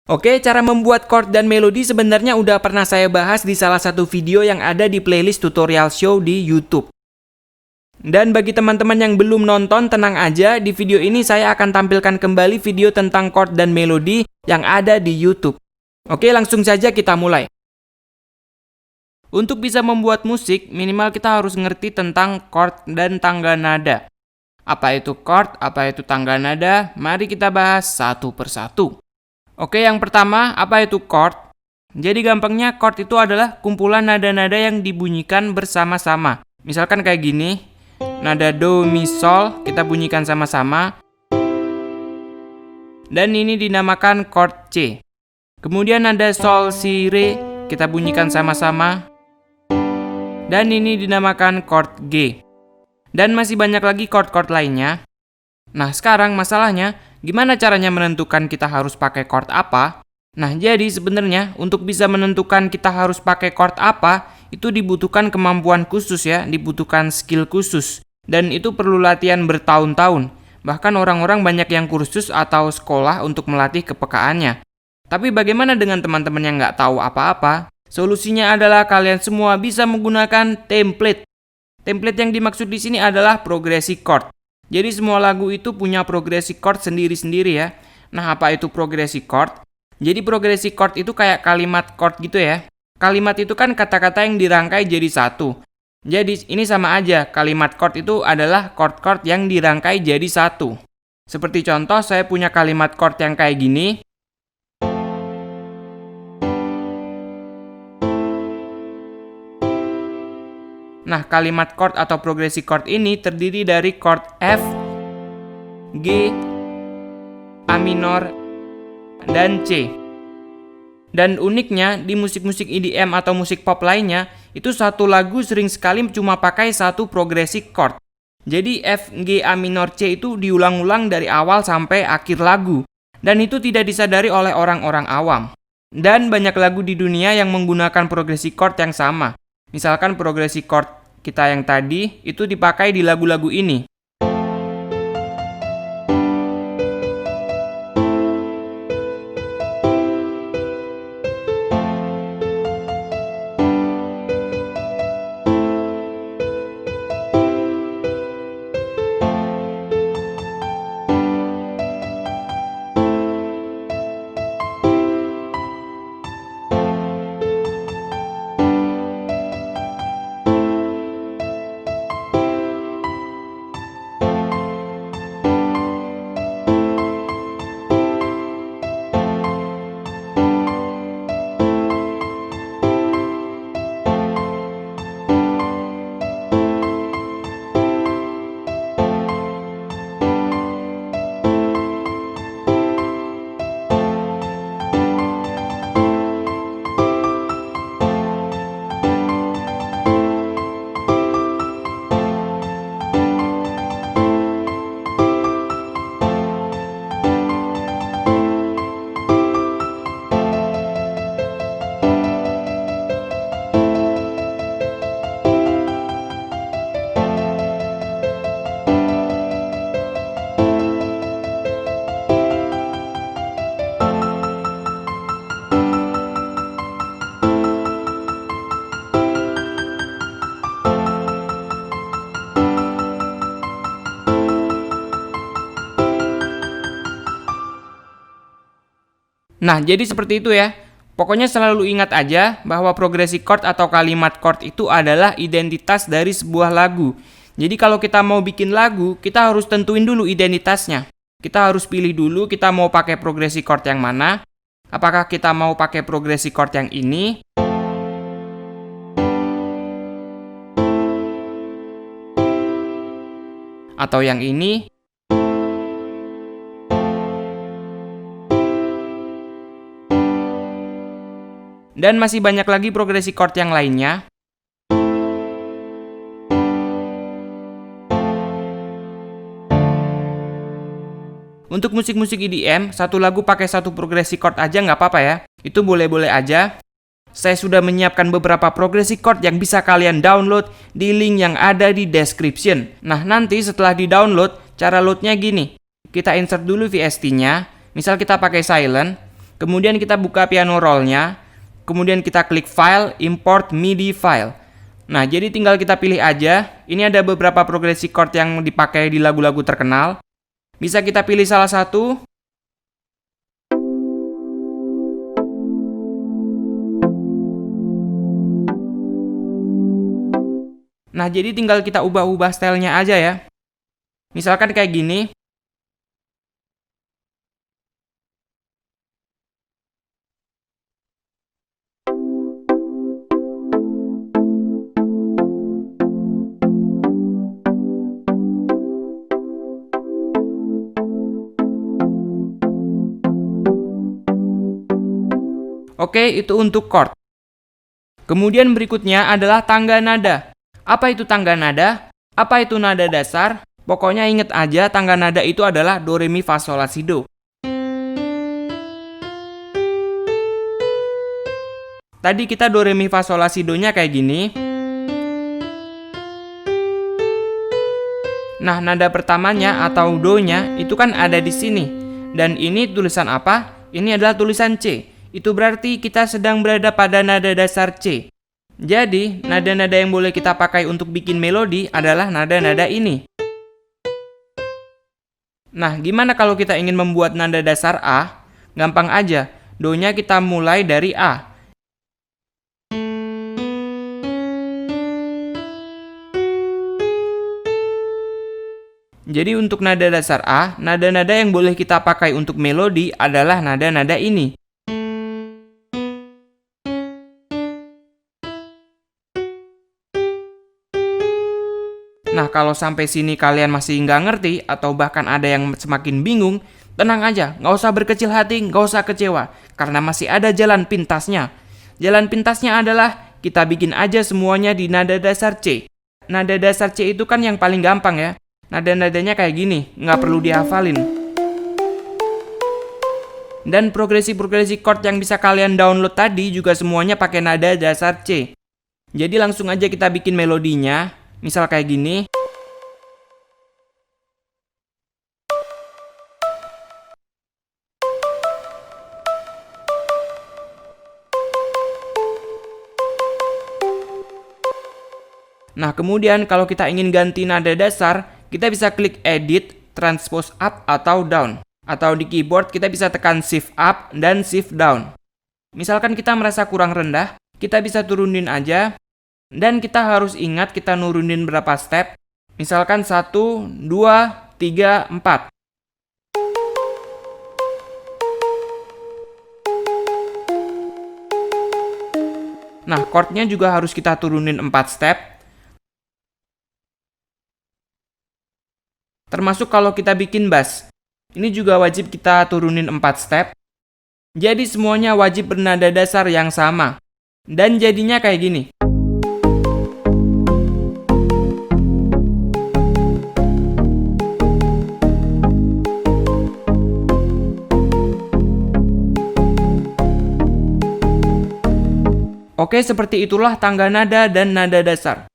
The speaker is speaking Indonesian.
Oke, cara membuat chord dan melodi sebenarnya udah pernah saya bahas di salah satu video yang ada di playlist tutorial show di YouTube. Dan bagi teman-teman yang belum nonton, tenang aja, di video ini saya akan tampilkan kembali video tentang chord dan melodi yang ada di YouTube. Oke, langsung saja kita mulai. Untuk bisa membuat musik, minimal kita harus ngerti tentang chord dan tangga nada. Apa itu chord, apa itu tangga nada? Mari kita bahas satu persatu. Oke, yang pertama, apa itu chord? Jadi gampangnya, chord itu adalah kumpulan nada-nada yang dibunyikan bersama-sama. Misalkan kayak gini, nada do, mi, sol, kita bunyikan sama-sama. Dan ini dinamakan chord C. Kemudian nada sol, si, re, kita bunyikan sama-sama. Dan ini dinamakan chord G. Dan masih banyak lagi chord-chord lainnya. Nah, sekarang masalahnya, gimana caranya menentukan kita harus pakai chord apa? Nah, jadi sebenarnya untuk bisa menentukan kita harus pakai chord apa, itu dibutuhkan kemampuan khusus ya, dibutuhkan skill khusus. Dan itu perlu latihan bertahun-tahun. Bahkan orang-orang banyak yang kursus atau sekolah untuk melatih kepekaannya. Tapi bagaimana dengan teman-teman yang nggak tahu apa-apa? Solusinya adalah kalian semua bisa menggunakan template. Template yang dimaksud di sini adalah progresi chord. Jadi semua lagu itu punya progresi chord sendiri-sendiri ya. Nah, apa itu progresi chord? Jadi progresi chord itu kayak kalimat chord gitu ya. Kalimat itu kan kata-kata yang dirangkai jadi satu. Jadi ini sama aja, kalimat chord itu adalah chord-chord yang dirangkai jadi satu. Seperti contoh, saya punya kalimat chord yang kayak gini. Nah, kalimat chord atau progresi chord ini terdiri dari chord F, G, A minor, dan C. Dan uniknya, di musik-musik EDM atau musik pop lainnya, itu satu lagu sering sekali cuma pakai satu progresi chord. Jadi F, G, A minor, C itu diulang-ulang dari awal sampai akhir lagu. Dan itu tidak disadari oleh orang-orang awam. Dan banyak lagu di dunia yang menggunakan progresi chord yang sama. Misalkan progresi chord kita yang tadi itu dipakai di lagu-lagu ini. Nah, jadi seperti itu ya. Pokoknya selalu ingat aja bahwa progresi chord atau kalimat chord itu adalah identitas dari sebuah lagu. Jadi kalau kita mau bikin lagu, kita harus tentuin dulu identitasnya. Kita harus pilih dulu kita mau pakai progresi chord yang mana. Apakah kita mau pakai progresi chord yang ini? Atau yang ini? Dan masih banyak lagi progresi chord yang lainnya. Untuk musik-musik EDM, satu lagu pakai satu progresi chord aja nggak apa-apa ya. Itu boleh-boleh aja. Saya sudah menyiapkan beberapa progresi chord yang bisa kalian download di link yang ada di description. Nah, nanti setelah di-download, cara loadnya gini. Kita insert dulu VST-nya. Misal kita pakai silent. Kemudian kita buka piano roll-nya. Kemudian kita klik File, Import MIDI File. Nah, jadi tinggal kita pilih aja. Ini ada beberapa progresi chord yang dipakai di lagu-lagu terkenal. Bisa kita pilih salah satu. Nah, jadi tinggal kita ubah-ubah stylenya aja ya. Misalkan kayak gini. Oke, itu untuk chord. Kemudian berikutnya adalah tangga nada. Apa itu tangga nada? Apa itu nada dasar? Pokoknya inget aja tangga nada itu adalah do, re, mi, fa, sol, la, si, do. Tadi kita do, re, mi, fa, sol, la, si, do-nya kayak gini. Nah, nada pertamanya atau do-nya itu kan ada di sini. Dan ini tulisan apa? Ini adalah tulisan C. Itu berarti kita sedang berada pada nada dasar C. Jadi, nada-nada yang boleh kita pakai untuk bikin melodi adalah nada-nada ini. Nah, gimana kalau kita ingin membuat nada dasar A? Gampang aja, do-nya kita mulai dari A. Jadi untuk nada dasar A, nada-nada yang boleh kita pakai untuk melodi adalah nada-nada ini. Nah, kalau sampai sini kalian masih nggak ngerti atau bahkan ada yang semakin bingung, tenang aja, nggak usah berkecil hati, nggak usah kecewa, karena masih ada jalan pintasnya. Jalan pintasnya adalah kita bikin aja semuanya di nada dasar C. Nada dasar C itu kan yang paling gampang ya. Nada-nadanya kayak gini, nggak perlu dihafalin. Dan progresi-progresi chord yang bisa kalian download tadi juga semuanya pakai nada dasar C. Jadi langsung aja kita bikin melodinya. Misal kayak gini. Nah, kemudian kalau kita ingin ganti nada dasar, kita bisa klik Edit, Transpose Up atau Down. Atau di keyboard kita bisa tekan Shift Up dan Shift Down. Misalkan kita merasa kurang rendah, kita bisa turunin aja. Dan kita harus ingat kita nurunin berapa step. Misalkan 1, 2, 3, 4. Nah, chordnya juga harus kita turunin 4 step. Termasuk kalau kita bikin bass. Ini juga wajib kita turunin 4 step. Jadi semuanya wajib bernada dasar yang sama. Dan jadinya kayak gini. Oke, seperti itulah tangga nada dan nada dasar.